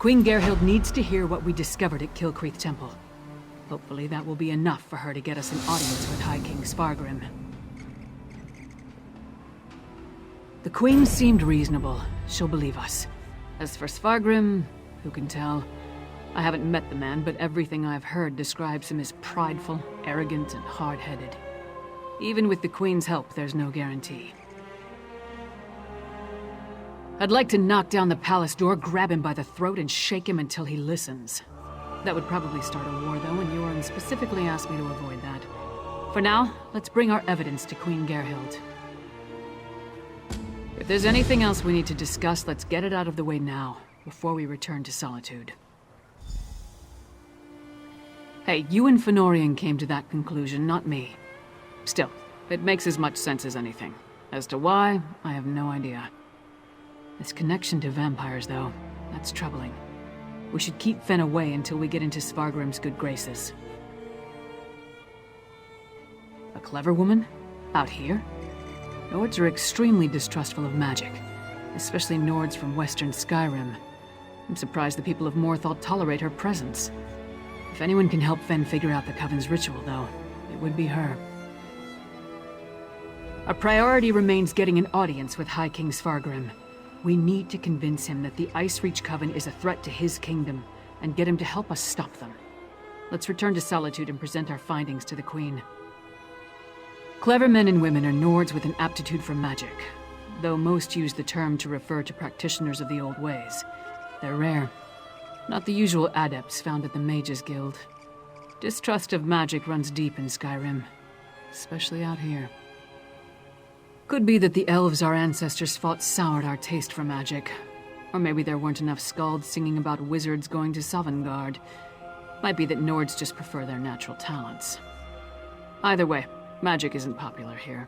Queen Gerhild needs to hear what we discovered at Kilcreath Temple. Hopefully that will be enough for her to get us an audience with High King Svargrim. The Queen seemed reasonable. She'll believe us. As for Svargrim, who can tell? I haven't met the man, but everything I've heard describes him as prideful, arrogant, and hard-headed. Even with the Queen's help, there's no guarantee. I'd like to knock down the palace door, grab him by the throat, and shake him until he listens. That would probably start a war, though, and Yoren specifically asked me to avoid that. For now, let's bring our evidence to Queen Gerhild. If there's anything else we need to discuss, let's get it out of the way now, before we return to Solitude. Hey, you and Fennorian came to that conclusion, not me. Still, it makes as much sense as anything. As to why, I have no idea. This connection to vampires, though, that's troubling. We should keep Fen away until we get into Svargrim's good graces. A clever woman? Out here? Nords are extremely distrustful of magic, especially Nords from Western Skyrim. I'm surprised the people of Morthal tolerate her presence. If anyone can help Fen figure out the Coven's ritual, though, it would be her. Our priority remains getting an audience with High King Svargrim. We need to convince him that the Icereach Coven is a threat to his kingdom, and get him to help us stop them. Let's return to Solitude and present our findings to the Queen. Clever men and women are Nords with an aptitude for magic, though most use the term to refer to practitioners of the old ways. They're rare. Not the usual adepts found at the Mages Guild. Distrust of magic runs deep in Skyrim, especially out here. Could be that the elves our ancestors fought soured our taste for magic. Or maybe there weren't enough skalds singing about wizards going to Sovngarde. Might be that Nords just prefer their natural talents. Either way, magic isn't popular here.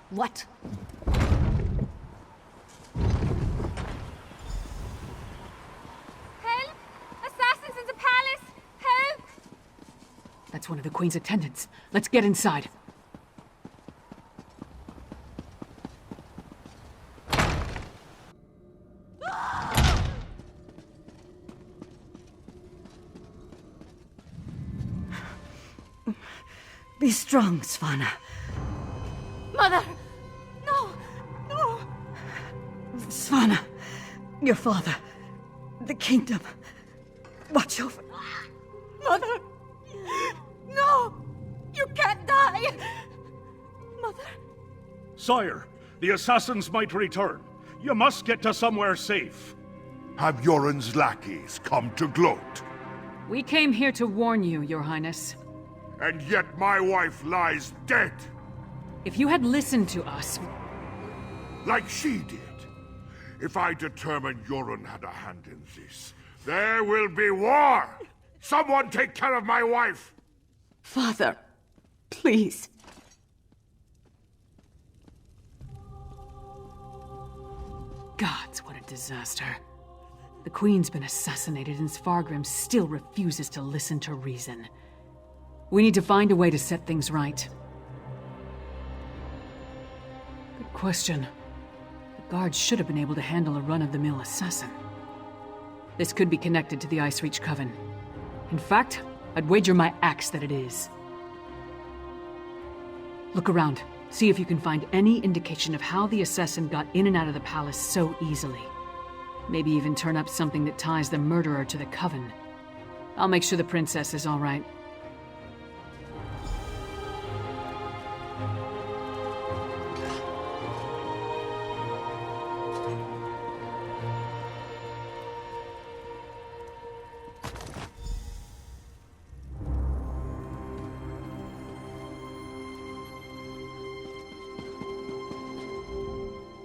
What? Help! Assassins in the palace! Help! That's one of the Queen's attendants. Let's get inside. Be strong, Svanna. Mother! No! No! Svanna, your father, the kingdom. Watch over. Mother! No! You can't die! Mother! Sire, the assassins might return. You must get to somewhere safe. Have Yoren's lackeys come to gloat? We came here to warn you, Your Highness. And yet my wife lies dead, If you had listened to us... like she did. If I determine Yoren had a hand in this, there will be war! Someone take care of my wife! Father, please. gods, what a disaster. The Queen's been assassinated and Svargrim still refuses to listen to reason. We need to find a way to set things right. Good question. The guards should have been able to handle a run-of-the-mill assassin. This could be connected to the Icereach Coven. In fact, I'd wager my axe that it is. Look around. See if you can find any indication of how the assassin got in and out of the palace so easily. Maybe even turn up something that ties the murderer to the Coven. I'll make sure the princess is all right.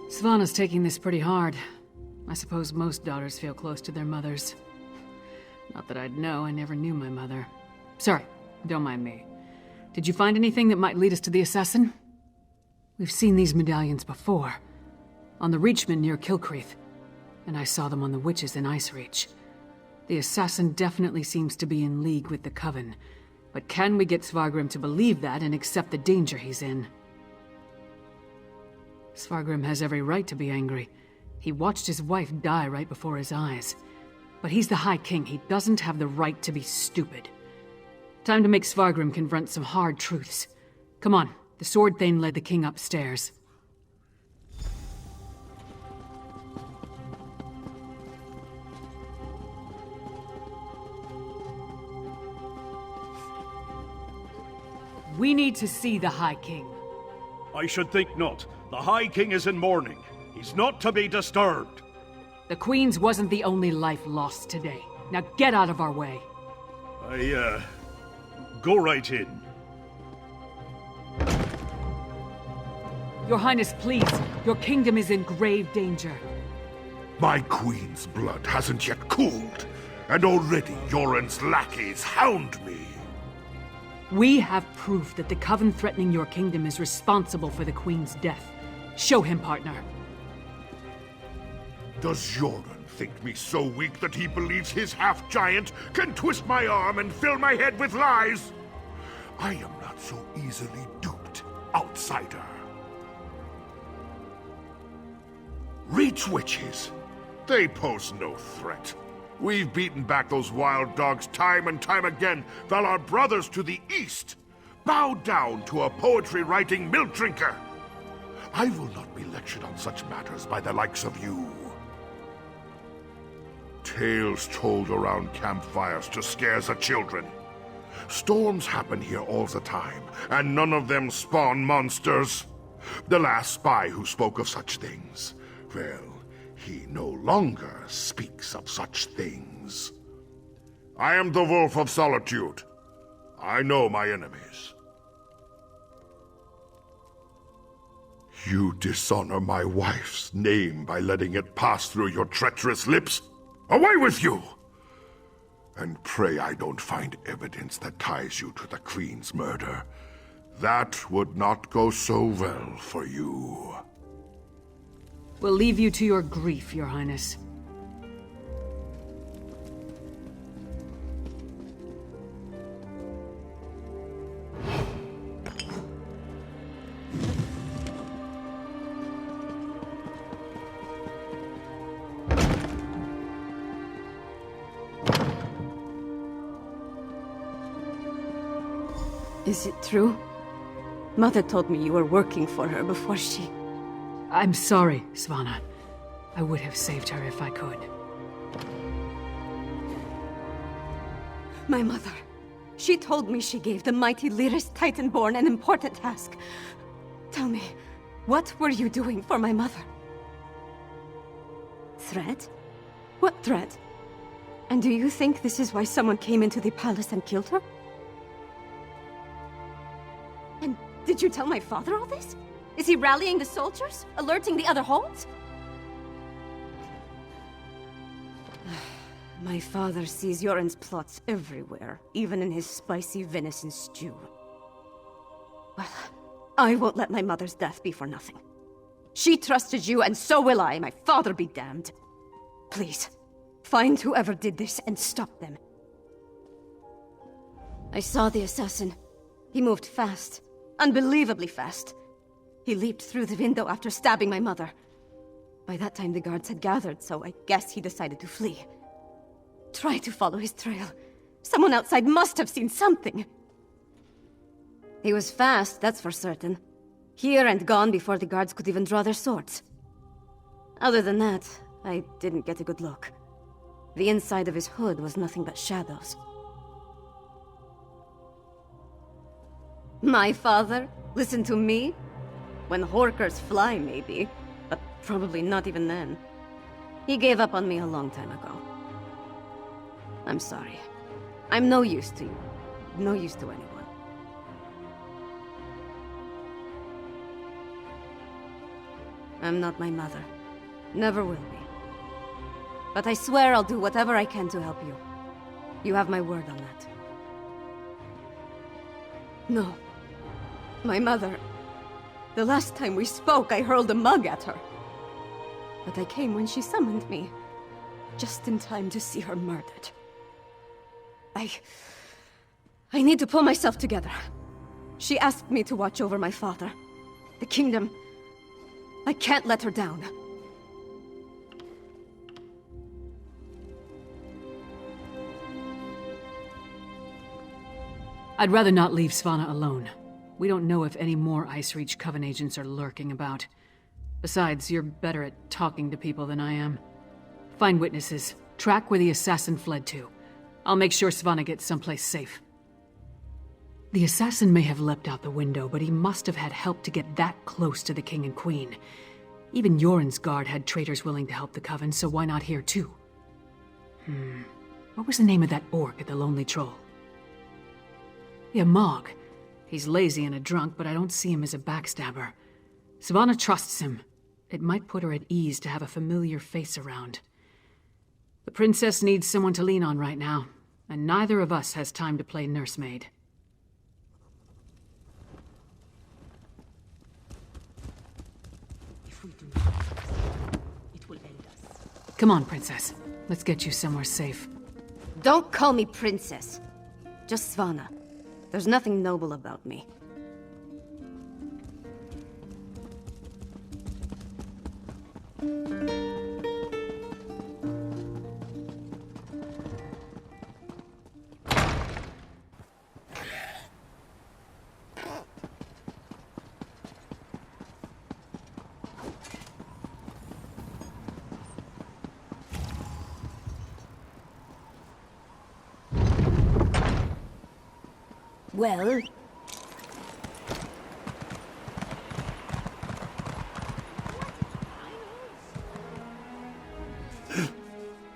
Svanna's taking this pretty hard. I suppose most daughters feel close to their mothers. Not that I'd know, I never knew my mother. Sorry, don't mind me. Did you find anything that might lead us to the assassin? We've seen these medallions before. On the Reachman near Kilcreath. And I saw them on the witches in Icereach. The assassin definitely seems to be in league with the Coven. But can we get Svargrim to believe that and accept the danger he's in? Svargrim has every right to be angry. He watched his wife die right before his eyes. But he's the High King. He doesn't have the right to be stupid. Time to make Svargrim confront some hard truths. Come on, the Sword Thane led the king upstairs. We need to see the High King. I should think not. The High King is in mourning. He's not to be disturbed. The Queen's wasn't the only life lost today. Now get out of our way. Go right in. Your Highness, please. Your kingdom is in grave danger. My queen's blood hasn't yet cooled, and already Yoren's lackeys hound me. We have proof that the Coven threatening your kingdom is responsible for the Queen's death. Show him, partner. Does Yoren think me so weak that he believes his half-giant can twist my arm and fill my head with lies? I am not so easily duped, outsider. Reach witches. They pose no threat. We've beaten back those wild dogs time and time again, while our brothers to the east bow down to a poetry-writing milk drinker. I will not be lectured on such matters by the likes of you. Tales told around campfires to scare the children. Storms happen here all the time, and none of them spawn monsters. The last spy who spoke of such things, well, he no longer speaks of such things. I am the Wolf of Solitude. I know my enemies. You dishonor my wife's name by letting it pass through your treacherous lips. Away with you! And pray I don't find evidence that ties you to the Queen's murder. That would not go so well for you. We'll leave you to your grief, Your Highness. Is it true? Mother told me you were working for her before she... I'm sorry, Svanna. I would have saved her if I could. My mother. She told me she gave the mighty Lyris Titanborn an important task. Tell me, what were you doing for my mother? Threat? What threat? And do you think this is why someone came into the palace and killed her? And did you tell my father all this? Is he rallying the soldiers? Alerting the other holds? My father sees Yoren's plots everywhere, even in his spicy venison stew. Well, I won't let my mother's death be for nothing. She trusted you, and so will I. My father be damned. Please, find whoever did this and stop them. I saw the assassin. He moved fast. Unbelievably fast. He leaped through the window after stabbing my mother. By that time, the guards had gathered, so I guess he decided to flee. Try to follow his trail. Someone outside must have seen something. He was fast, that's for certain. Here and gone before the guards could even draw their swords. Other than that, I didn't get a good look. The inside of his hood was nothing but shadows. My father? Listen to me? When horkers fly, maybe. But probably not even then. He gave up on me a long time ago. I'm sorry. I'm no use to you. No use to anyone. I'm not my mother. Never will be. But I swear I'll do whatever I can to help you. You have my word on that. No. My mother... The last time we spoke, I hurled a mug at her. But I came when she summoned me. Just in time to see her murdered. I need to pull myself together. She asked me to watch over my father. The kingdom... I can't let her down. I'd rather not leave Svanna alone. We don't know if any more Icereach Coven agents are lurking about. Besides, you're better at talking to people than I am. Find witnesses. Track where the assassin fled to. I'll make sure Svanna gets someplace safe. The assassin may have leapt out the window, but he must have had help to get that close to the king and queen. Even Yoren's guard had traitors willing to help the Coven, so why not here too? What was the name of that orc at the Lonely Troll? Yeah, Mog. He's lazy and a drunk, but I don't see him as a backstabber. Svanna trusts him. It might put her at ease to have a familiar face around. The princess needs someone to lean on right now, and neither of us has time to play nursemaid. If we do not, it will end us. Come on, princess. Let's get you somewhere safe. Don't call me princess. Just Svanna. There's nothing noble about me. Well...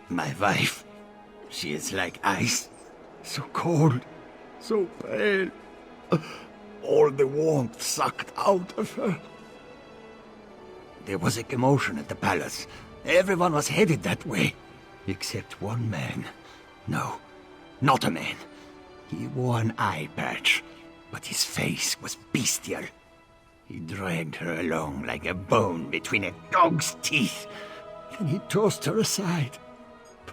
My wife. She is like ice. So cold. So pale. All the warmth sucked out of her. There was a commotion at the palace. Everyone was headed that way. Except one man. No, not a man. He wore an eye patch, but his face was bestial. He dragged her along like a bone between a dog's teeth. Then he tossed her aside,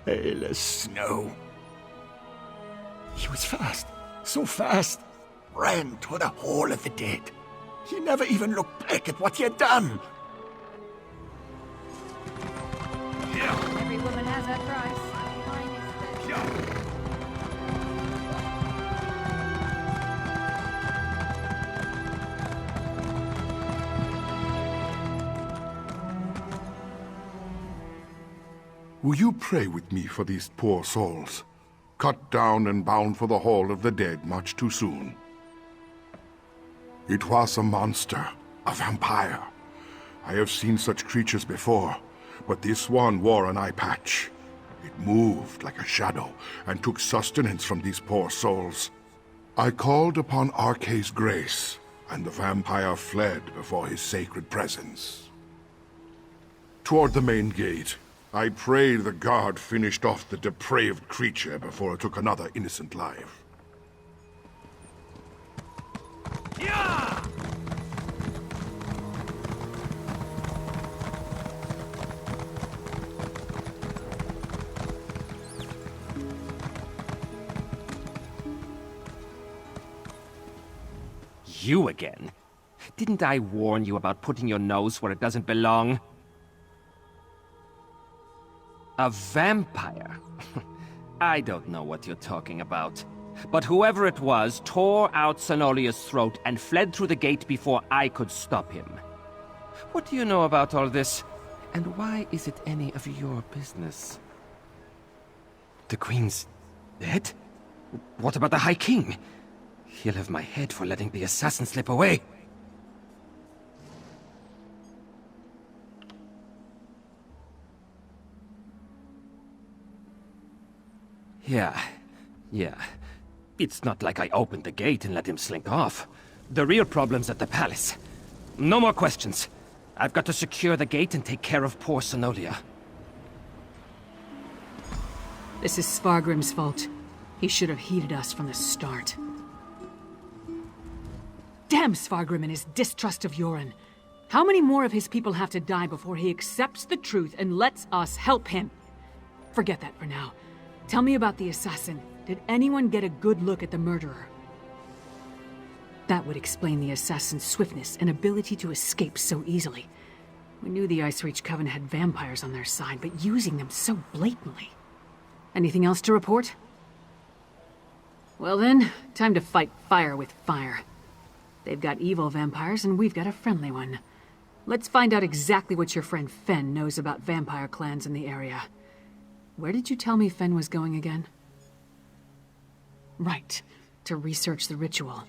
pale as snow. He was fast, so fast, ran toward the Hall of the Dead. He never even looked back at what he had done. Every woman has her price. Will you pray with me for these poor souls? Cut down and bound for the Hall of the Dead much too soon. It was a monster, a vampire. I have seen such creatures before, but this one wore an eye patch. It moved like a shadow and took sustenance from these poor souls. I called upon Arkay's grace, and the vampire fled before his sacred presence. Toward the main gate, I pray the guard finished off the depraved creature before it took another innocent life. You again? Didn't I warn you about putting your nose where it doesn't belong? A vampire? I don't know what you're talking about. But whoever it was tore out Senolia's throat and fled through the gate before I could stop him. What do you know about all this? And why is it any of your business? The Queen's dead? What about the High King? He'll have my head for letting the assassin slip away. Yeah. It's not like I opened the gate and let him slink off. The real problem's at the palace. No more questions. I've got to secure the gate and take care of poor Senolia. This is Svargrim's fault. He should have heeded us from the start. Damn Svargrim and his distrust of Yoren. How many more of his people have to die before he accepts the truth and lets us help him? Forget that for now. Tell me about the assassin. Did anyone get a good look at the murderer? That would explain the assassin's swiftness and ability to escape so easily. We knew the Icereach Coven had vampires on their side, but using them so blatantly. Anything else to report? Well then, time to fight fire with fire. They've got evil vampires and we've got a friendly one. Let's find out exactly what your friend Fenn knows about vampire clans in the area. Where did you tell me Fenn was going again? Right, to research the ritual.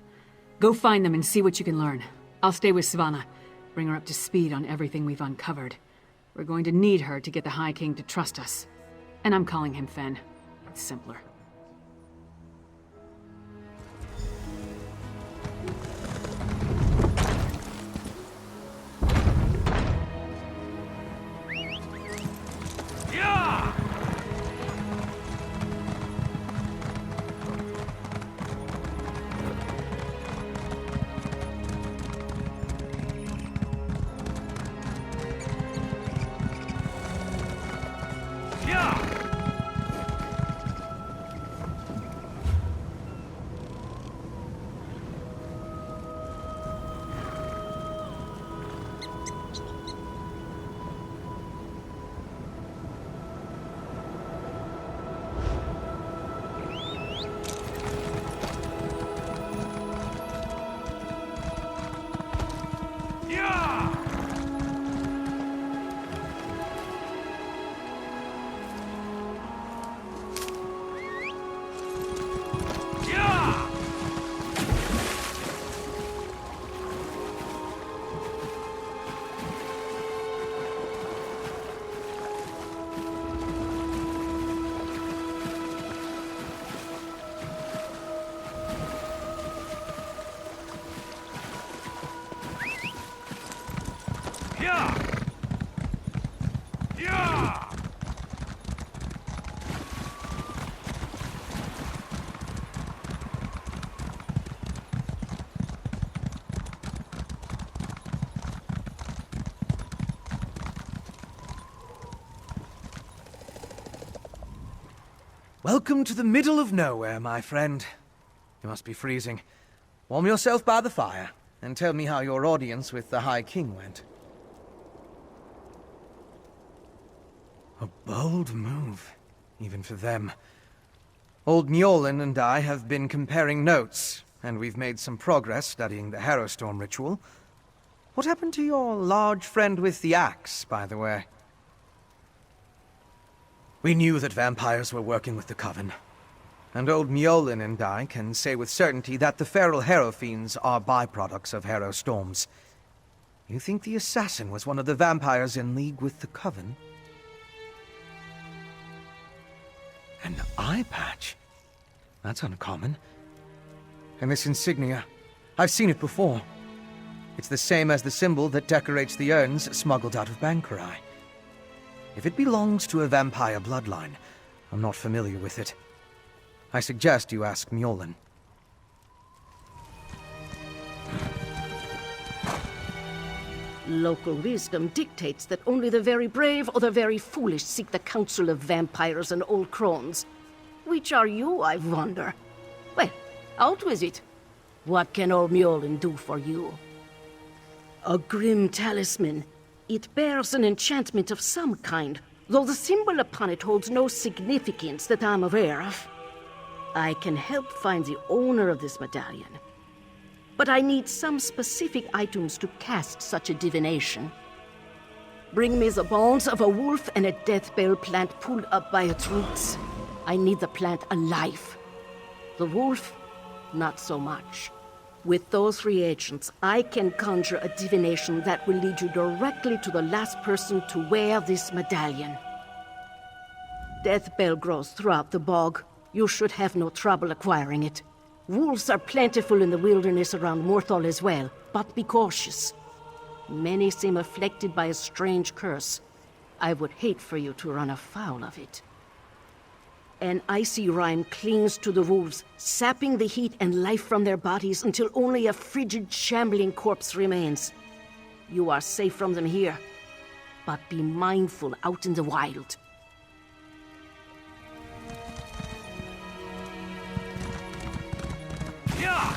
Go find them and see what you can learn. I'll stay with Svanna. Bring her up to speed on everything we've uncovered. We're going to need her to get the High King to trust us. And I'm calling him Fenn. It's simpler. Welcome to the middle of nowhere, my friend. You must be freezing. Warm yourself by the fire, and tell me how your audience with the High King went. A bold move, even for them. Old Mjolnir and I have been comparing notes, and we've made some progress studying the harrowstorm ritual. What happened to your large friend with the axe, by the way? We knew that vampires were working with the Coven. And old Mjolnir and I can say with certainty that the feral harrowfiends are byproducts of harrowstorms. You think the assassin was one of the vampires in league with the Coven? An eye patch? That's uncommon. And this insignia, I've seen it before. It's the same as the symbol that decorates the urns smuggled out of Bankarai. If it belongs to a vampire bloodline, I'm not familiar with it. I suggest you ask Mjolnir. Local wisdom dictates that only the very brave or the very foolish seek the counsel of vampires and old crones. Which are you, I wonder? Well, out with it. What can old Mjolnir do for you? A grim talisman. It bears an enchantment of some kind, though the symbol upon it holds no significance that I'm aware of. I can help find the owner of this medallion, but I need some specific items to cast such a divination. Bring me the bones of a wolf and a deathbell plant pulled up by its roots. I need the plant alive. The wolf, not so much. With those reagents, I can conjure a divination that will lead you directly to the last person to wear this medallion. Deathbell grows throughout the bog. You should have no trouble acquiring it. Wolves are plentiful in the wilderness around Morthal as well, but be cautious. Many seem afflicted by a strange curse. I would hate for you to run afoul of it. An icy rime clings to the wolves, sapping the heat and life from their bodies until only a frigid, shambling corpse remains. You are safe from them here, but be mindful out in the wild. Yeah!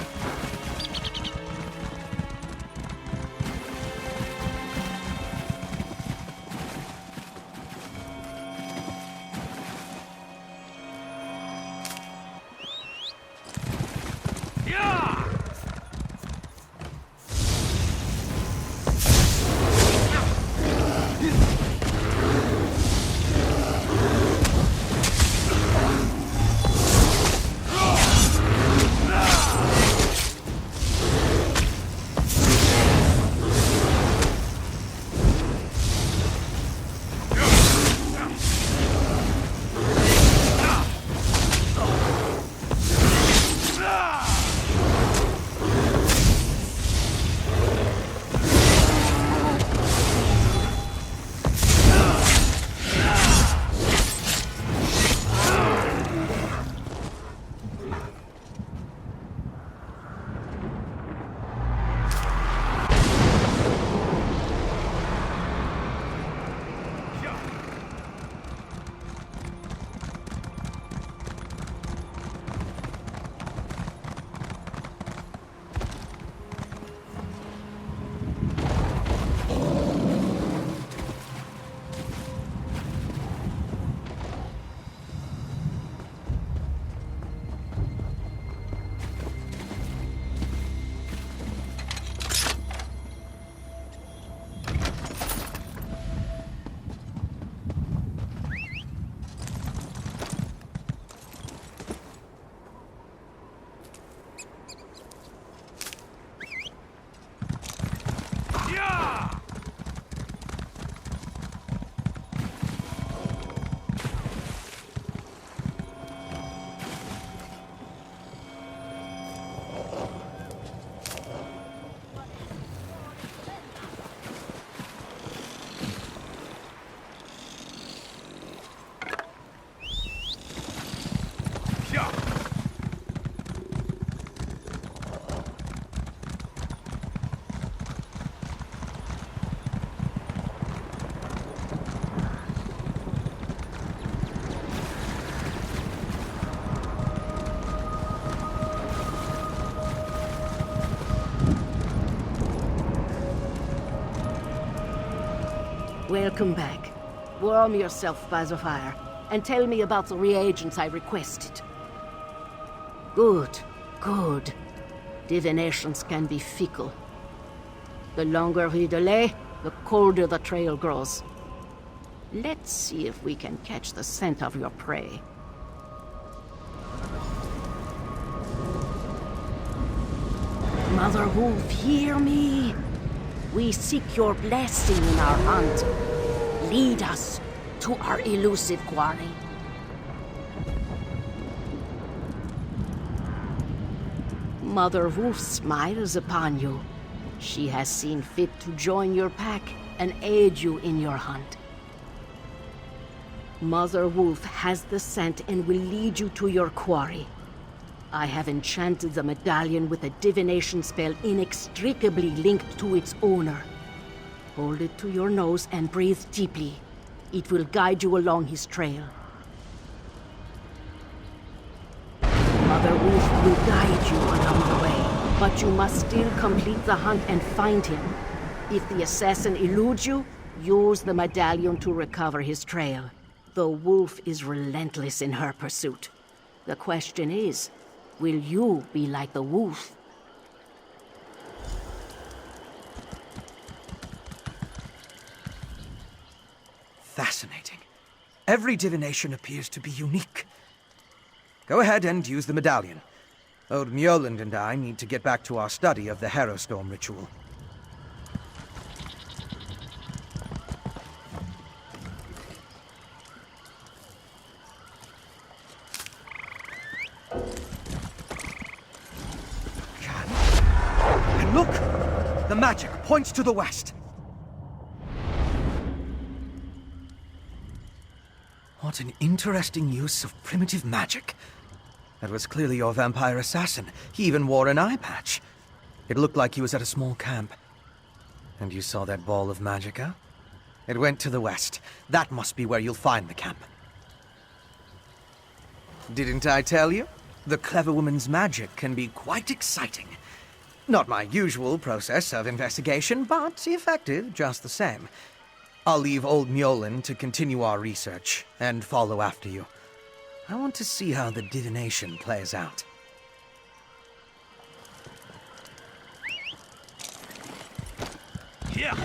Welcome back. Warm yourself by the fire, and tell me about the reagents I requested. Good, good. Divinations can be fickle. The longer we delay, the colder the trail grows. Let's see if we can catch the scent of your prey. Mother Wolf, hear me. We seek your blessing in our hunt. Lead us to our elusive quarry. Mother Wolf smiles upon you. She has seen fit to join your pack and aid you in your hunt. Mother Wolf has the scent and will lead you to your quarry. I have enchanted the medallion with a divination spell inextricably linked to its owner. Hold it to your nose and breathe deeply. It will guide you along his trail. Mother Wolf will guide you along the way. But you must still complete the hunt and find him. If the assassin eludes you, use the medallion to recover his trail. The wolf is relentless in her pursuit. The question is, will you be like the wolf? Fascinating. Every divination appears to be unique. Go ahead and use the medallion. Old Mjolnir and I need to get back to our study of the harrowstorm ritual. And look! The magic points to the west. What an interesting use of primitive magic. That was clearly your vampire assassin. He even wore an eye patch. It looked like he was at a small camp. And you saw that ball of magicka? It went to the west. That must be where you'll find the camp. Didn't I tell you? The clever woman's magic can be quite exciting. Not my usual process of investigation, but effective just the same. I'll leave old Mjolnir to continue our research and follow after you. I want to see how the divination plays out. Yeah.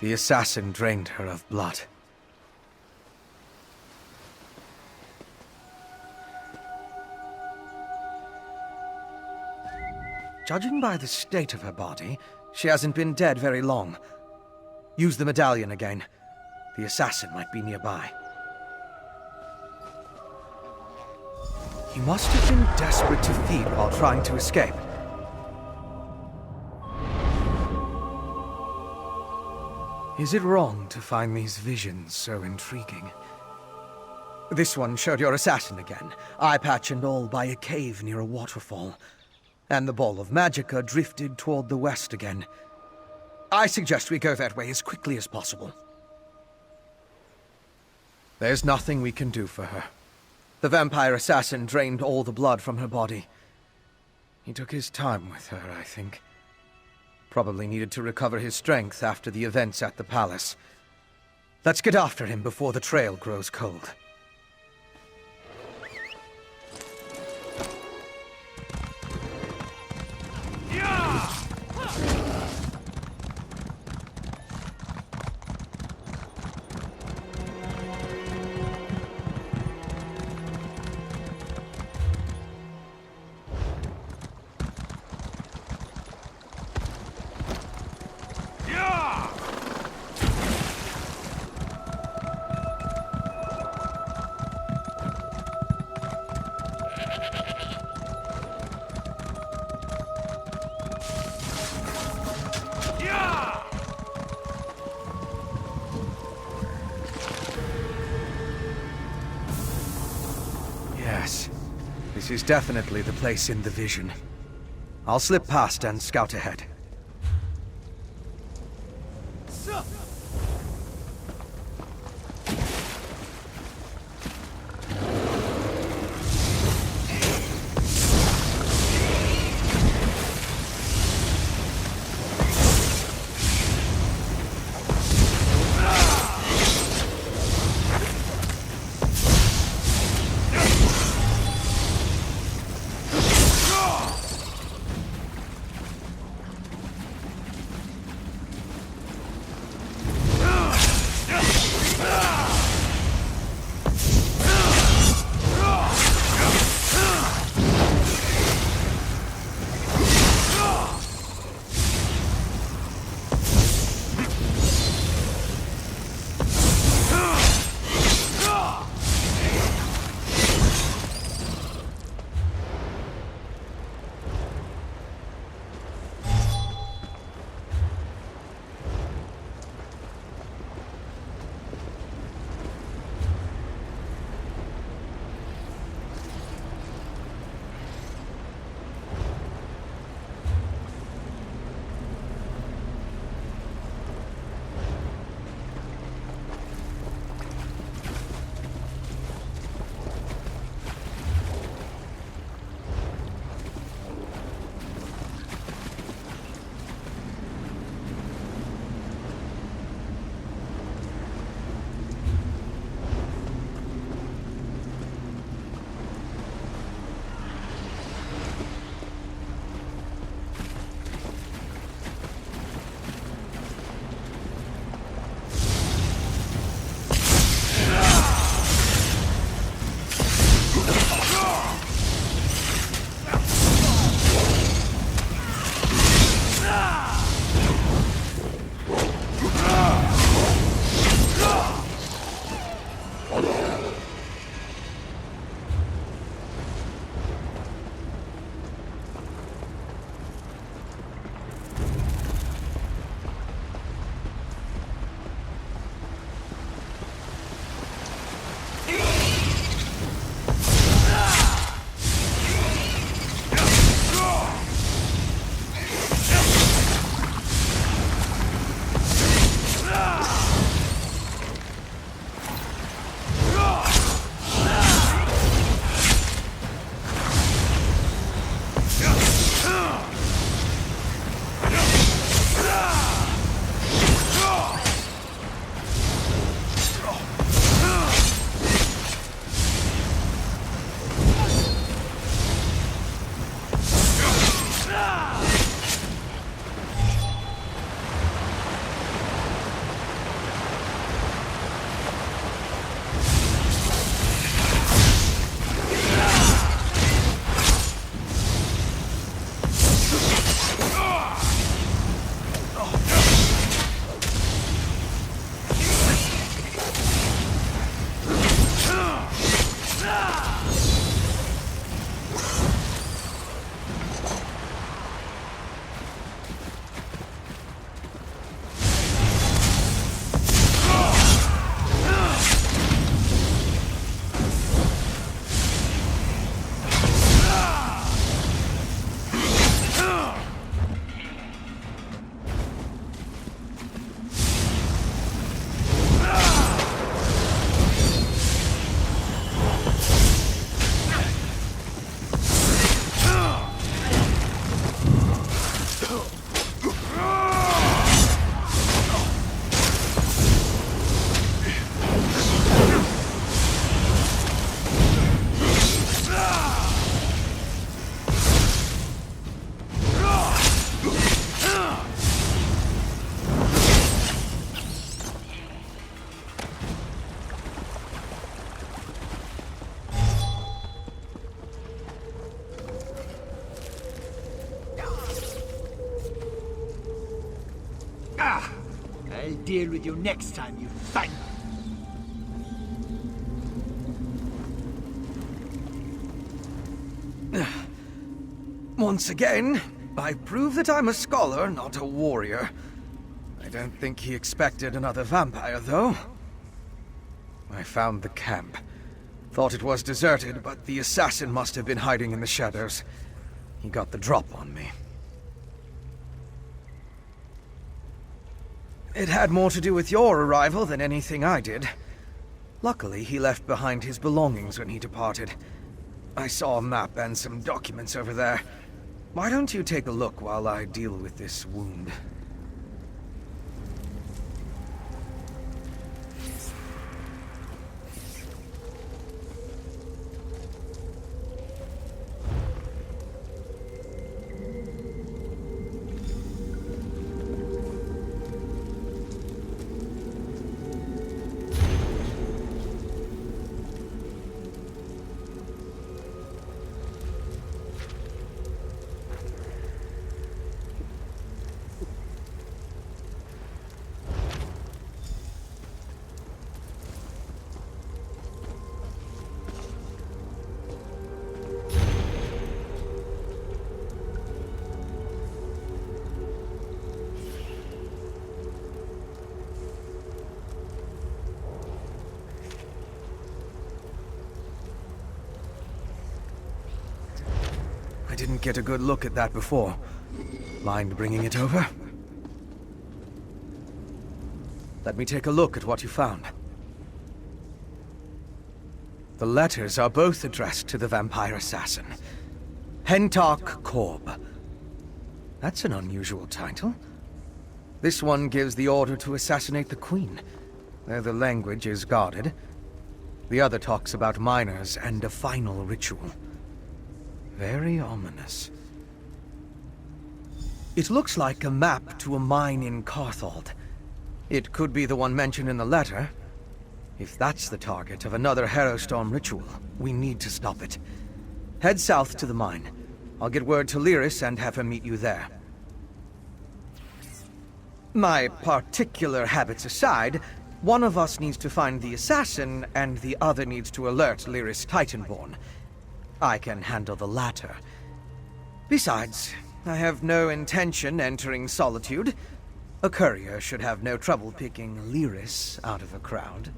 The assassin drained her of blood. Judging by the state of her body, she hasn't been dead very long. Use the medallion again. The assassin might be nearby. He must have been desperate to feed while trying to escape. Is it wrong to find these visions so intriguing? This one showed your assassin again, eye patch and all, by a cave near a waterfall. And the ball of magicka drifted toward the west again. I suggest we go that way as quickly as possible. There's nothing we can do for her. The vampire assassin drained all the blood from her body. He took his time with her, I think. Probably needed to recover his strength after the events at the palace. Let's get after him before the trail grows cold. Yes, this is definitely the place in the vision. I'll slip past and scout ahead. I'll deal with you next time, you thing. Once again, I prove that I'm a scholar, not a warrior. I don't think he expected another vampire, though. I found the camp. Thought it was deserted, but the assassin must have been hiding in the shadows. He got the drop on me. It had more to do with your arrival than anything I did. Luckily, he left behind his belongings when he departed. I saw a map and some documents over there. Why don't you take a look while I deal with this wound? I didn't get a good look at that before. Mind bringing it over? Let me take a look at what you found. The letters are both addressed to the vampire assassin. Hentark Korb. That's an unusual title. This one gives the order to assassinate the queen, though the language is guarded. The other talks about miners and a final ritual. Very ominous. It looks like a map to a mine in Carthald. It could be the one mentioned in the letter. If that's the target of another harrowstorm ritual, we need to stop it. Head south to the mine. I'll get word to Lyris and have her meet you there. My particular habits aside, one of us needs to find the assassin, and the other needs to alert Lyris Titanborn. I can handle the latter. Besides, I have no intention entering Solitude. A courier should have no trouble picking Lyris out of a crowd.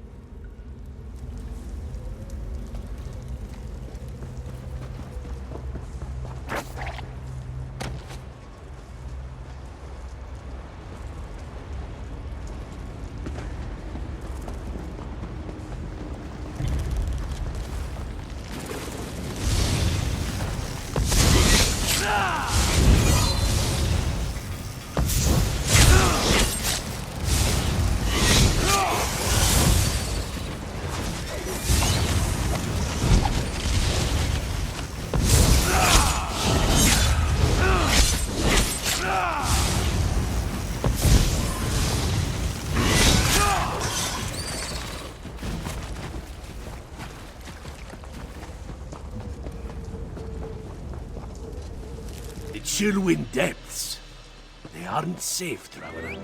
Chillwind depths. They aren't safe, traveler.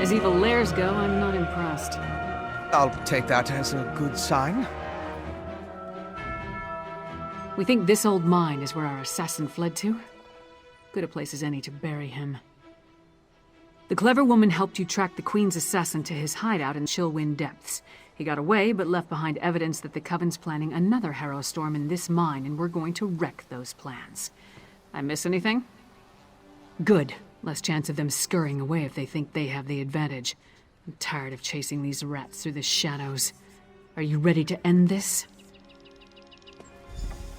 As evil lairs go, I'm not impressed. I'll take that as a good sign. We think this old mine is where our assassin fled to? Good a place as any to bury him. The clever woman helped you track the Queen's assassin to his hideout in Chillwind Depths. He got away, but left behind evidence that the Coven's planning another harrowstorm in this mine, and we're going to wreck those plans. I miss anything? Good. Less chance of them scurrying away if they think they have the advantage. I'm tired of chasing these rats through the shadows. Are you ready to end this?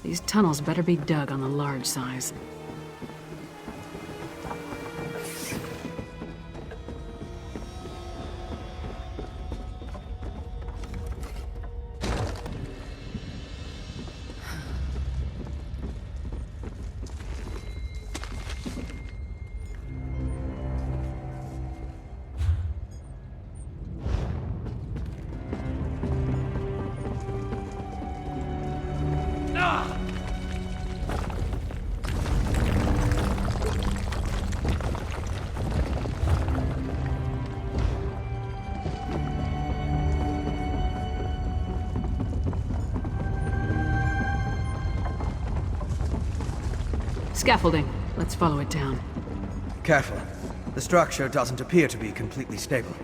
These tunnels better be dug on the large size. Scaffolding. Let's follow it down. Careful. The structure doesn't appear to be completely stable.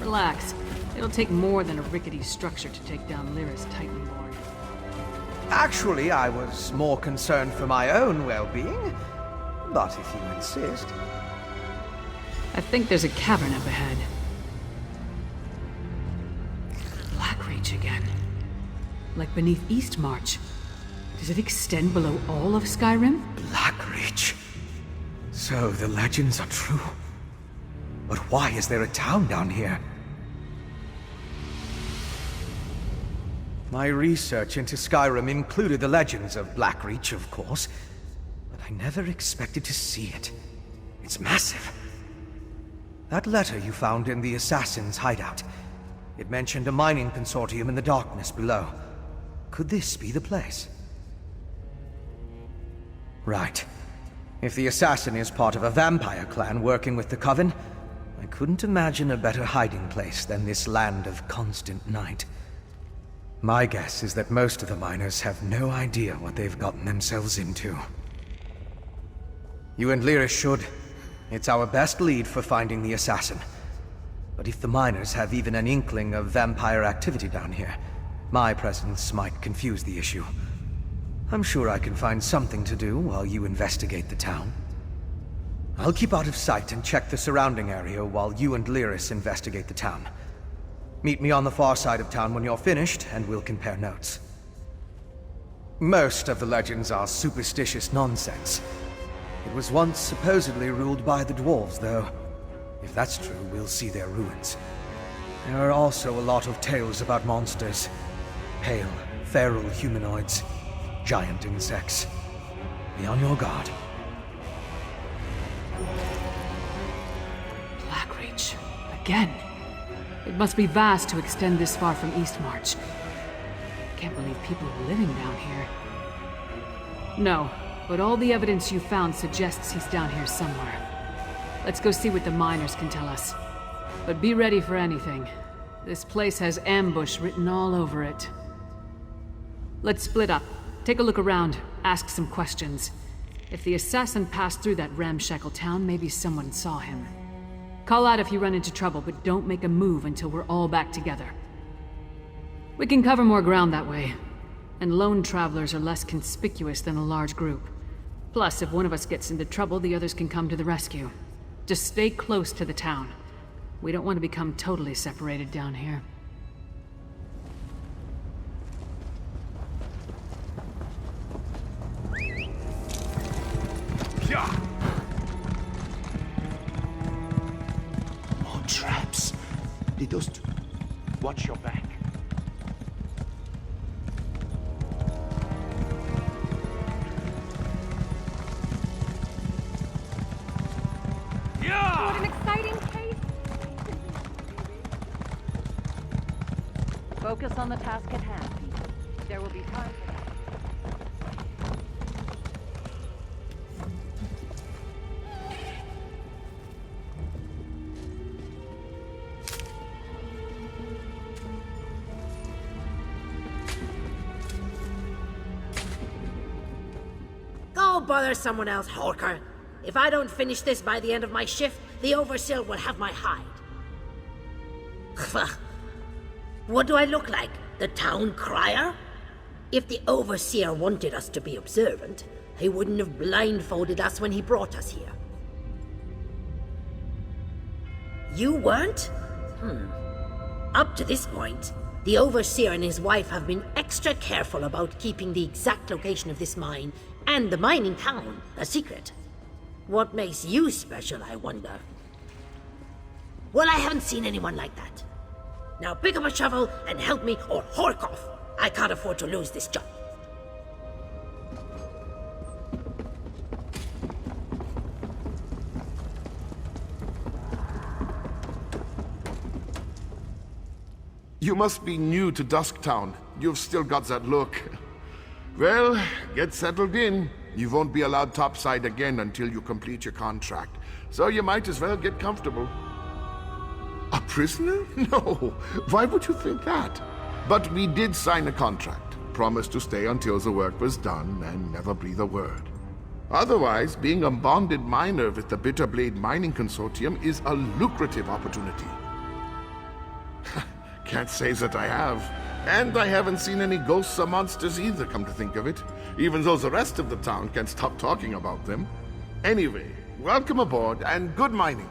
Relax. It'll take more than a rickety structure to take down Lyra's Titanborn. Actually, I was more concerned for my own well-being. But if you insist... I think there's a cavern up ahead. Blackreach again. Like beneath Eastmarch. Does it extend below all of Skyrim? Blackreach. So the legends are true. But why is there a town down here? My research into Skyrim included the legends of Blackreach, of course. But I never expected to see it. It's massive. That letter you found in the Assassin's hideout. It mentioned a mining consortium in the darkness below. Could this be the place? Right. If the Assassin is part of a vampire clan working with the Coven, I couldn't imagine a better hiding place than this land of constant night. My guess is that most of the miners have no idea what they've gotten themselves into. You and Lyra should. It's our best lead for finding the Assassin. But if the miners have even an inkling of vampire activity down here, my presence might confuse the issue. I'm sure I can find something to do while you investigate the town. I'll keep out of sight and check the surrounding area while you and Lyris investigate the town. Meet me on the far side of town when you're finished, and we'll compare notes. Most of the legends are superstitious nonsense. It was once supposedly ruled by the dwarves, though. If that's true, we'll see their ruins. There are also a lot of tales about monsters. Pale, feral humanoids. Giant insects. Be on your guard. Blackreach. Again. It must be vast to extend this far from Eastmarch. Can't believe people are living down here. No, but all the evidence you found suggests he's down here somewhere. Let's go see what the miners can tell us. But be ready for anything. This place has ambush written all over it. Let's split up. Take a look around, ask some questions. If the assassin passed through that ramshackle town, maybe someone saw him. Call out if you run into trouble, but don't make a move until we're all back together. We can cover more ground that way, and lone travelers are less conspicuous than a large group. Plus, if one of us gets into trouble, the others can come to the rescue. Just stay close to the town. We don't want to become totally separated down here. More traps. They just... Watch your back. What an exciting case! Focus on the task at hand, people. There will be time for that. Go bother someone else, Horker. If I don't finish this by the end of my shift, the Overseer will have my hide. What do I look like? The town crier? If the Overseer wanted us to be observant, he wouldn't have blindfolded us when he brought us here. You weren't? Up to this point, the Overseer and his wife have been extra careful about keeping the exact location of this mine and the mining town a secret. What makes you special, I wonder? Well, I haven't seen anyone like that. Now pick up a shovel and help me or hork off. I can't afford to lose this job. You must be new to Dusktown. You've still got that look. Well, get settled in. You won't be allowed topside again until you complete your contract. So you might as well get comfortable. A prisoner? No. Why would you think that? But we did sign a contract. promised to stay until the work was done and never breathe a word. Otherwise, being a bonded miner with the Bitterblade Mining Consortium is a lucrative opportunity. Can't say that I have. And I haven't seen any ghosts or monsters either, come to think of it, even though the rest of the town can't stop talking about them. Anyway, welcome aboard and good mining.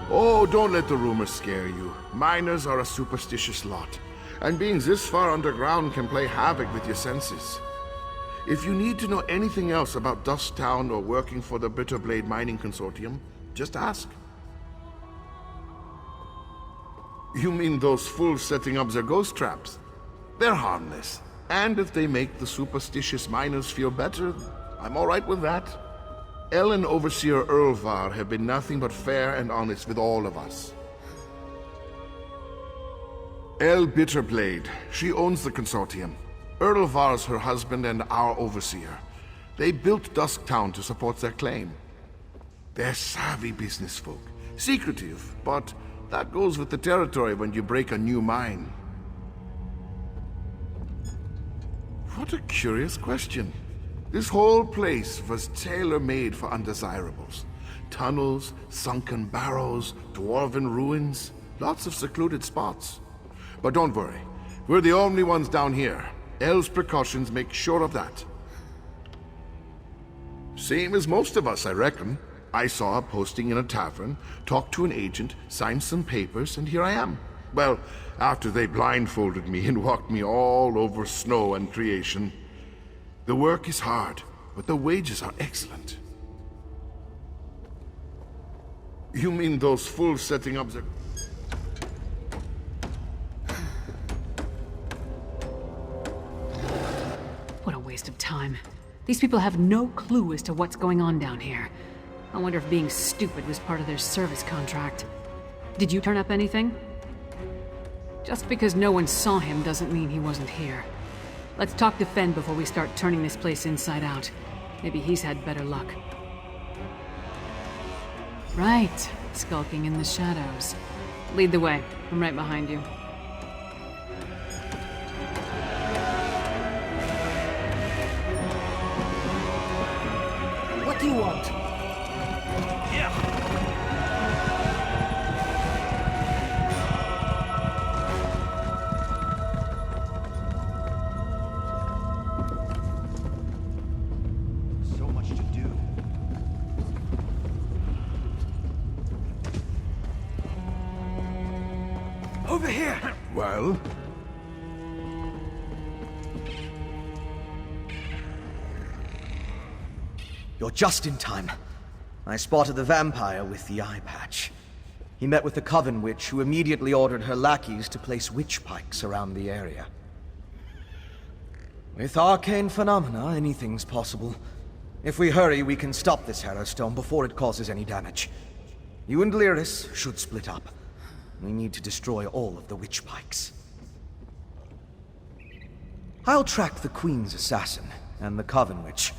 Oh, don't let the rumors scare you. Miners are a superstitious lot, and being this far underground can play havoc with your senses. If you need to know anything else about Dust Town or working for the Bitterblade Mining Consortium, just ask. You mean those fools setting up their ghost traps? They're harmless, and if they make the superstitious miners feel better, I'm alright with that. El and Overseer Erlvar have been nothing but fair and honest with all of us. El Bitterblade, she owns the consortium. Erlvar's her husband and our overseer. They built Dusktown to support their claim. They're savvy business folk. Secretive, but that goes with the territory when you break a new mine. What a curious question. This whole place was tailor-made for undesirables. Tunnels, sunken barrows, dwarven ruins, lots of secluded spots. But don't worry, we're the only ones down here. El's precautions make sure of that. Same as most of us, I reckon. I saw a posting in a tavern, talked to an agent, signed some papers, and here I am. Well, after they blindfolded me and walked me all over snow and creation. The work is hard, but the wages are excellent. You mean those fools setting up the... What a waste of time. These people have no clue as to what's going on down here. I wonder if being stupid was part of their service contract. Did you turn up anything? Just because no one saw him doesn't mean he wasn't here. Let's talk to Fenn before we start turning this place inside out. Maybe he's had better luck. Right, skulking in the shadows. Lead the way. I'm right behind you. What do you want? So much to do. Over here! Well? You're just in time. I spotted the vampire with the eye patch. He met with the Coven witch, who immediately ordered her lackeys to place witch pikes around the area. With arcane phenomena, anything's possible. If we hurry, we can stop this harrowstorm before it causes any damage. You and Lyris should split up. We need to destroy all of the witch pikes. I'll track the Queen's assassin and the Coven witch.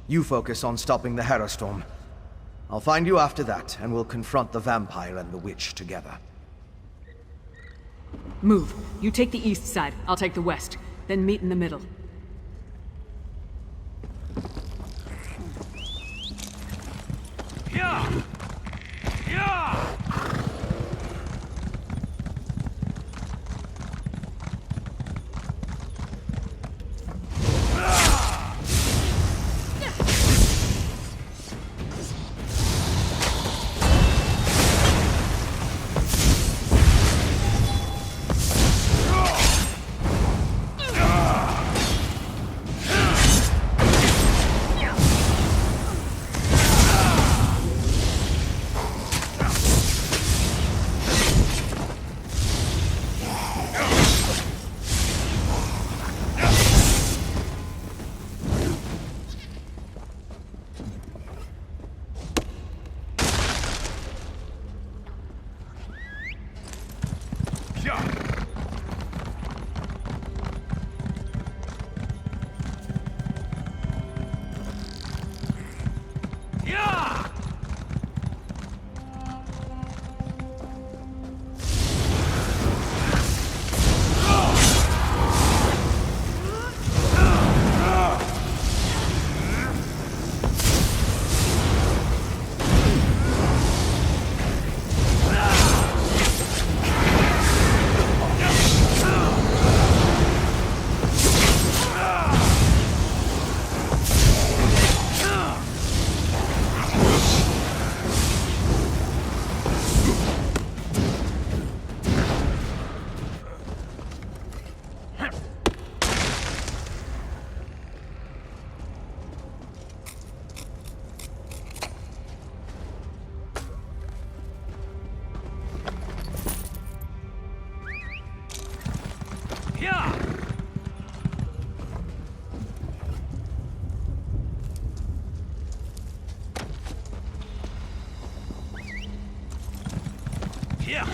You focus on stopping the harrowstorm. I'll find you after that, and we'll confront the vampire and the witch together. Move. You take the east side, I'll take the west. Then meet in the middle. Yeah! Yeah! Yeah.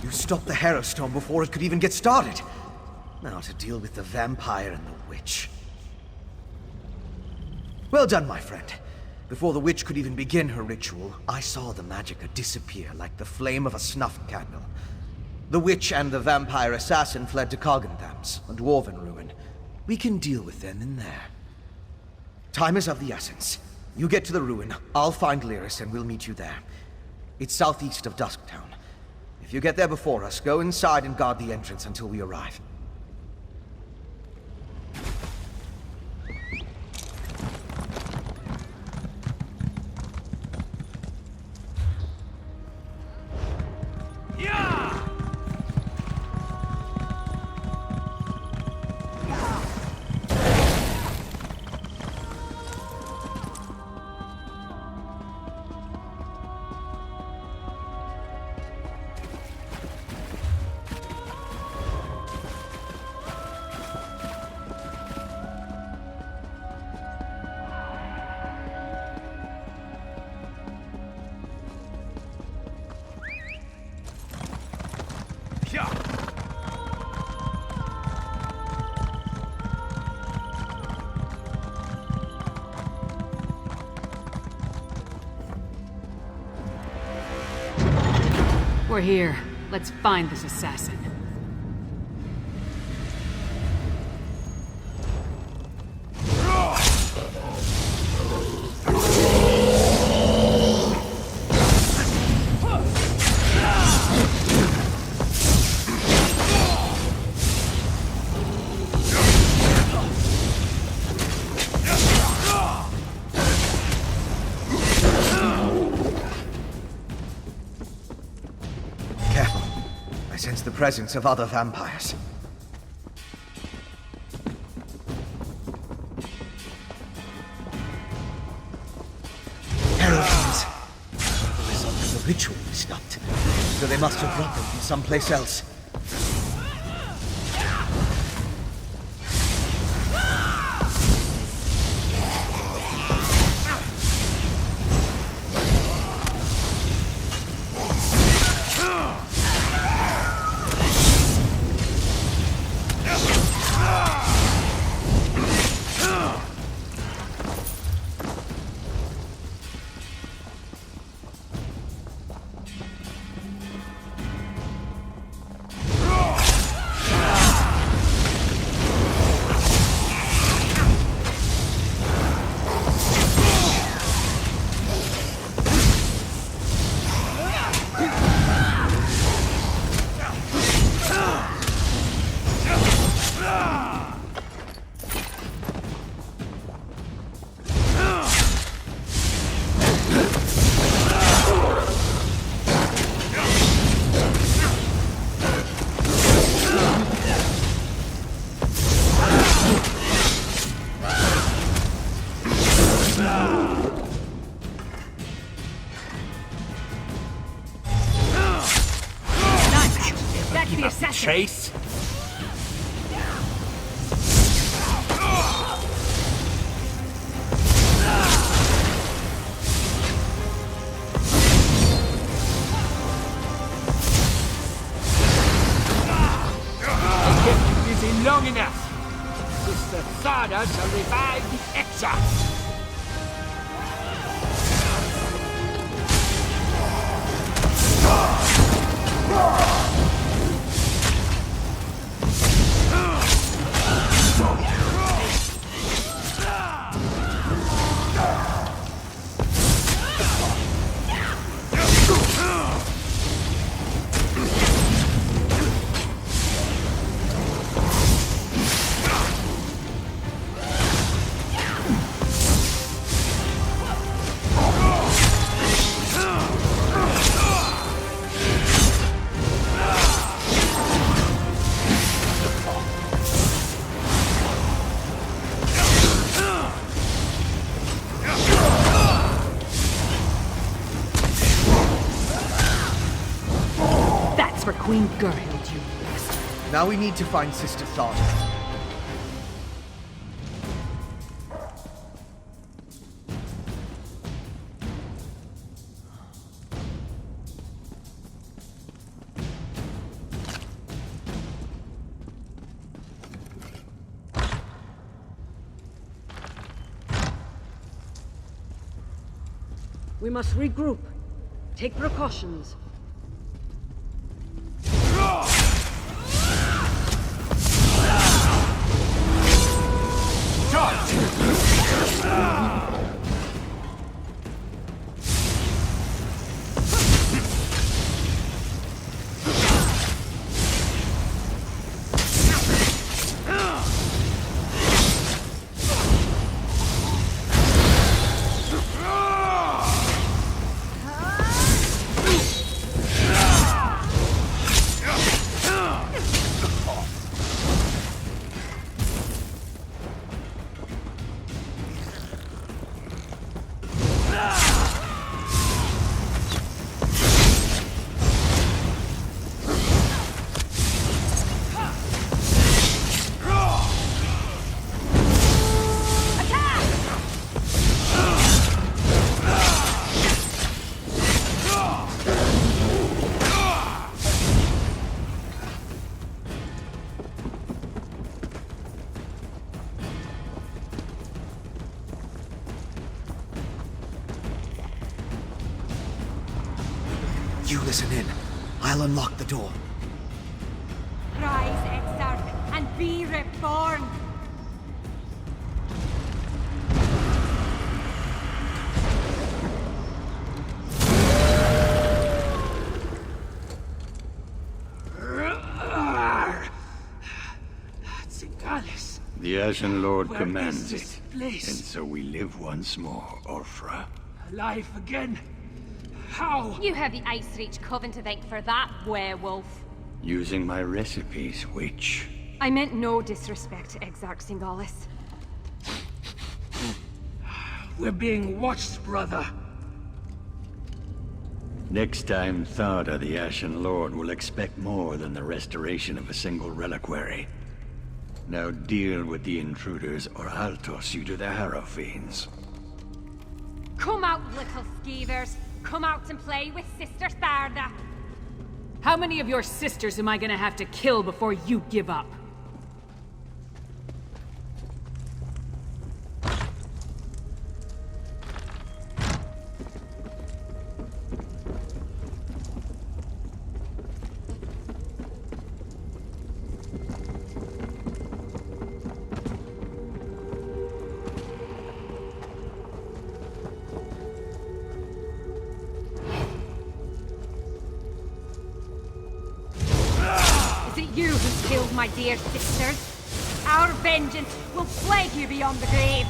You stopped the harrowstorm before it could even get started. Now to deal with the vampire and the witch. Well done, my friend. Before the witch could even begin her ritual, I saw the magicka disappear like the flame of a snuff candle. The witch and the vampire assassin fled to Coggentham's, a dwarven ruin. We can deal with them in there. Time is of the essence. You get to the ruin, I'll find Lyris and we'll meet you there. It's southeast of Dusktown. If you get there before us, go inside and guard the entrance until we arrive. We're here. Let's find this assassin. The presence of other vampires. Harrowfiends. The result of the ritual was stopped, so they must have brought them from someplace else. Chase? Busy long enough. Sister Sada shall revive the Exa. Garhild, you bastard. Now we need to find Sister Thana. We must regroup. Take precautions. You listen in. I'll unlock the door. Rise, Exarch, and be reborn! The Ashen Lord Where commands is this it, place? and so we live once more, Orfra. Alive again? How? You have the Icereach Coven to thank for that, werewolf. Using my recipes, which... I meant no disrespect to Exarch Singalis. We're being watched, brother. Next time, Thada, the Ashen Lord, will expect more than the restoration of a single reliquary. Now deal with the intruders, or I'll toss you to the harrowfiends. Come out, little skeevers. Come out and play with Sister Tharda. How many of your sisters am I gonna have to kill before you give up? Is it you who killed my dear sisters? Our vengeance will plague you beyond the grave.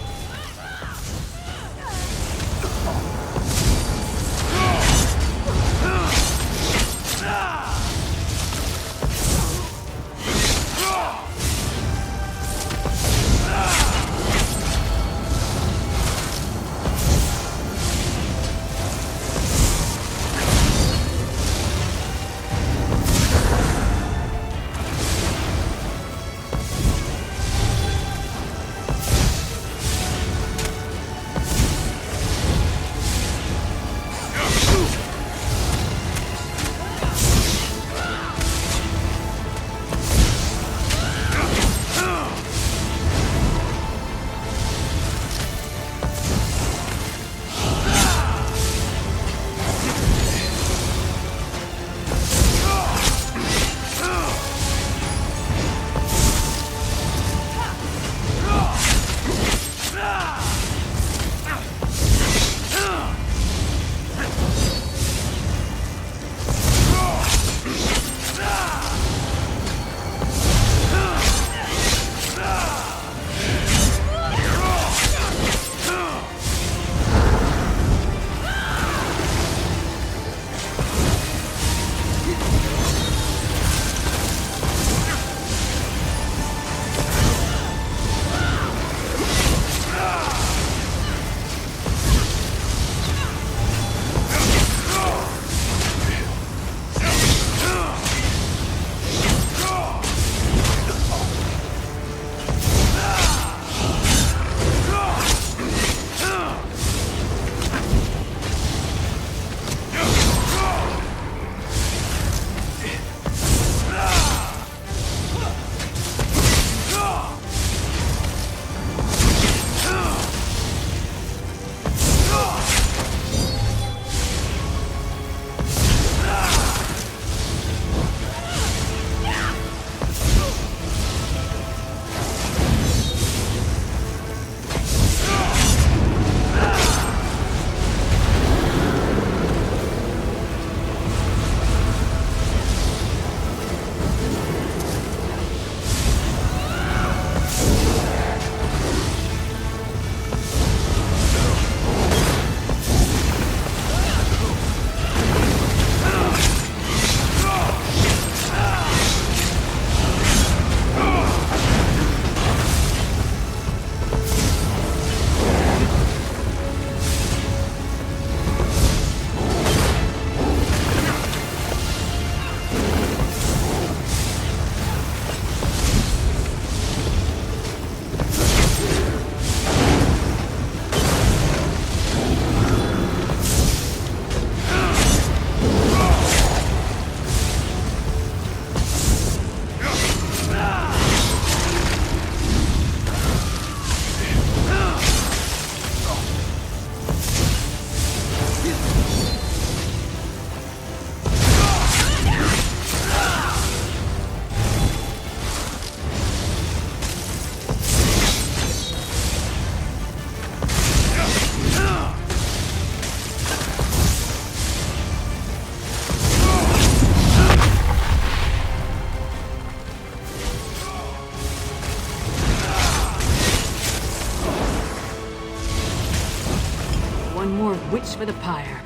witch for the pyre.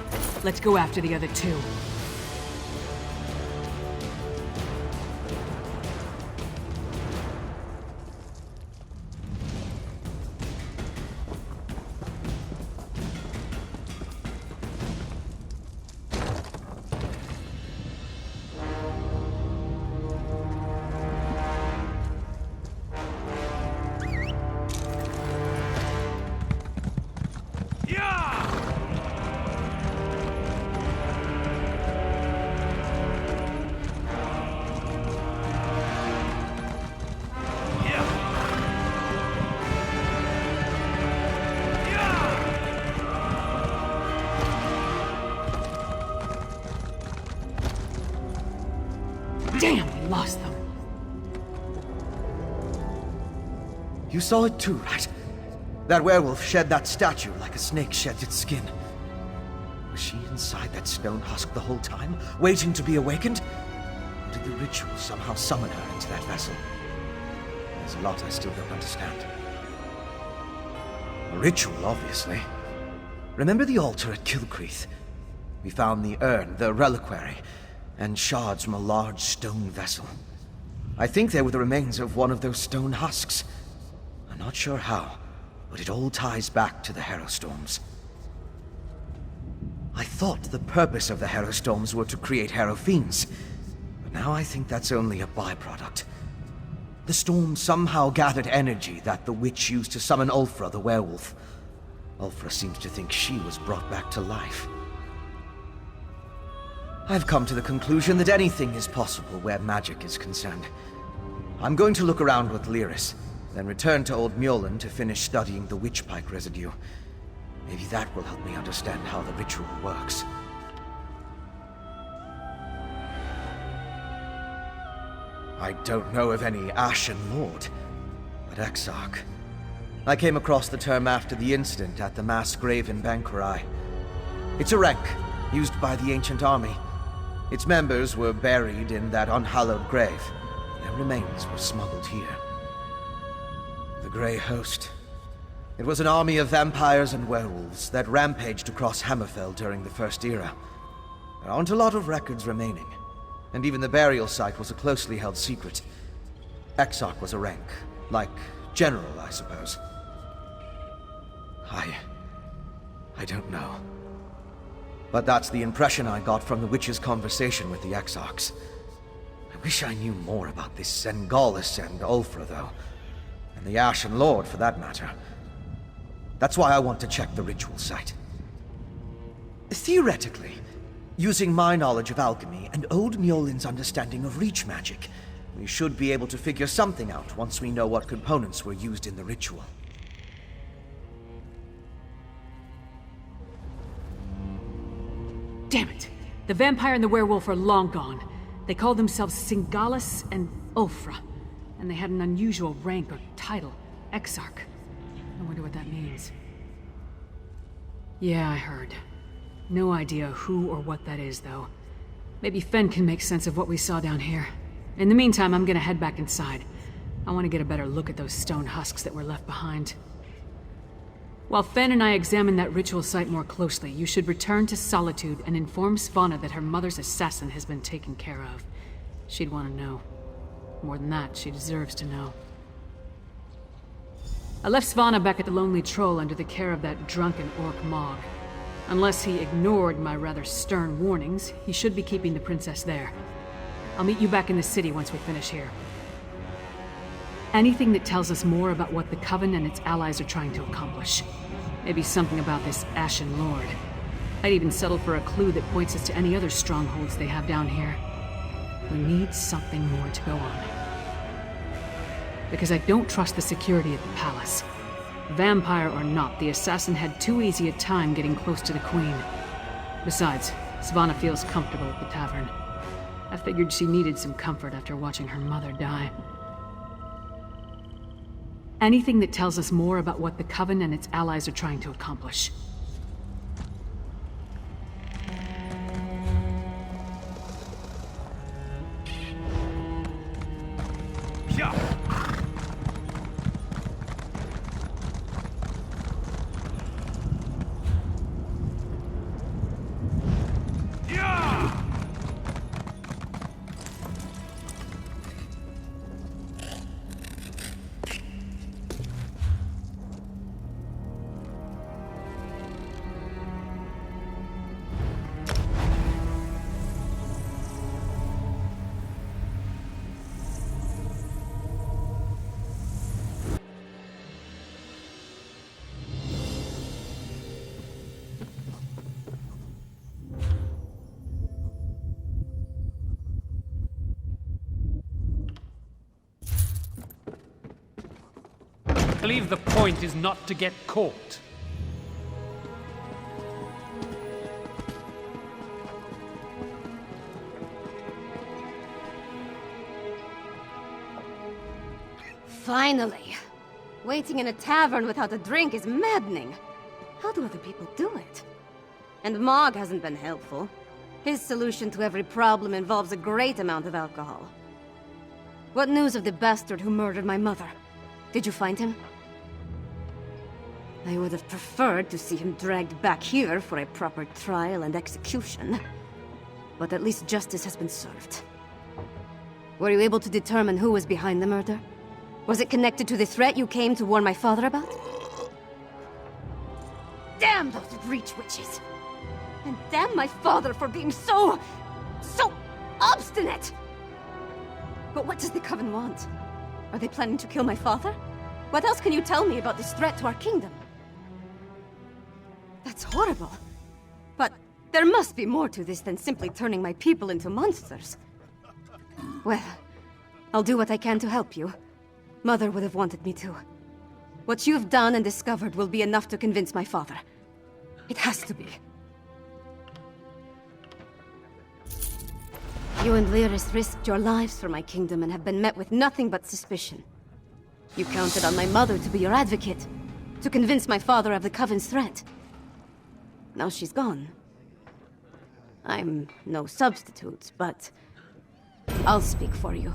Let's go after the other two. Damn, we lost them. You saw it too, right? That werewolf shed that statue like a snake sheds its skin. Was she inside that stone husk the whole time, waiting to be awakened? Or did the ritual somehow summon her into that vessel? There's a lot I still don't understand. A ritual, obviously. Remember the altar at Kilcreath? We found the urn, the reliquary, and shards from a large stone vessel. I think they were the remains of one of those stone husks. I'm not sure how, but it all ties back to the harrowstorms. I thought the purpose of the harrowstorms were to create harrowfiends, but now I think that's only a byproduct. The storm somehow gathered energy that the witch used to summon Ulfra the werewolf. Ulfra seems to think she was brought back to life. I've come to the conclusion that anything is possible where magic is concerned. I'm going to look around with Lyris, then return to Old Mjolnir to finish studying the witchpike residue. Maybe that will help me understand how the ritual works. I don't know of any Ashen Lord, but Exarch. I came across the term after the incident at the mass grave in Banquerai. It's a rank, used by the ancient army. Its members were buried in that unhallowed grave. Their remains were smuggled here. The Grey Host. It was an army of vampires and werewolves that rampaged across Hammerfell during the First Era. There aren't a lot of records remaining, and even the burial site was a closely held secret. Exarch was a rank, like General, I suppose. I don't know. But that's the impression I got from the witch's conversation with the Exarchs. I wish I knew more about this Sengalis and Ulfra, though. And the Ashen Lord, for that matter. That's why I want to check the ritual site. Theoretically, using my knowledge of alchemy and Old Mjolin's understanding of reach magic, we should be able to figure something out once we know what components were used in the ritual. Damn it! The vampire and the werewolf are long gone. They called themselves Singalis and Ulfra, and they had an unusual rank or title, Exarch. I wonder what that means. Yeah, I heard. No idea who or what that is, though. Maybe Fen can make sense of what we saw down here. In the meantime, I'm gonna head back inside. I want to get a better look at those stone husks that were left behind. While Fen and I examine that ritual site more closely, you should return to Solitude and inform Svanna that her mother's assassin has been taken care of. She'd want to know. More than that, she deserves to know. I left Svanna back at the Lonely Troll under the care of that drunken orc Mog. Unless he ignored my rather stern warnings, he should be keeping the princess there. I'll meet you back in the city once we finish here. Anything that tells us more about what the Coven and its allies are trying to accomplish. Maybe something about this Ashen Lord. I'd even settle for a clue that points us to any other strongholds they have down here. We need something more to go on. Because I don't trust the security at the palace. Vampire or not, the assassin had too easy a time getting close to the Queen. Besides, Svanna feels comfortable at the tavern. I figured she needed some comfort after watching her mother die. Anything that tells us more about what the Coven and its allies are trying to accomplish. believe the point is not to get caught. Finally! Waiting in a tavern without a drink is maddening. How do other people do it? And Mog hasn't been helpful. His solution to every problem involves a great amount of alcohol. What news of the bastard who murdered my mother? Did you find him? I would have preferred to see him dragged back here for a proper trial and execution. But at least justice has been served. Were you able to determine who was behind the murder? Was it connected to the threat you came to warn my father about? Damn those Reach witches! And damn my father for being so obstinate! But what does the Coven want? Are they planning to kill my father? What else can you tell me about this threat to our kingdom? That's horrible. But there must be more to this than simply turning my people into monsters. Well, I'll do what I can to help you. Mother would have wanted me to. What you've done and discovered will be enough to convince my father. It has to be. You and Lyris risked your lives for my kingdom and have been met with nothing but suspicion. You counted on my mother to be your advocate, to convince my father of the Coven's threat. Now she's gone. I'm no substitute, but I'll speak for you.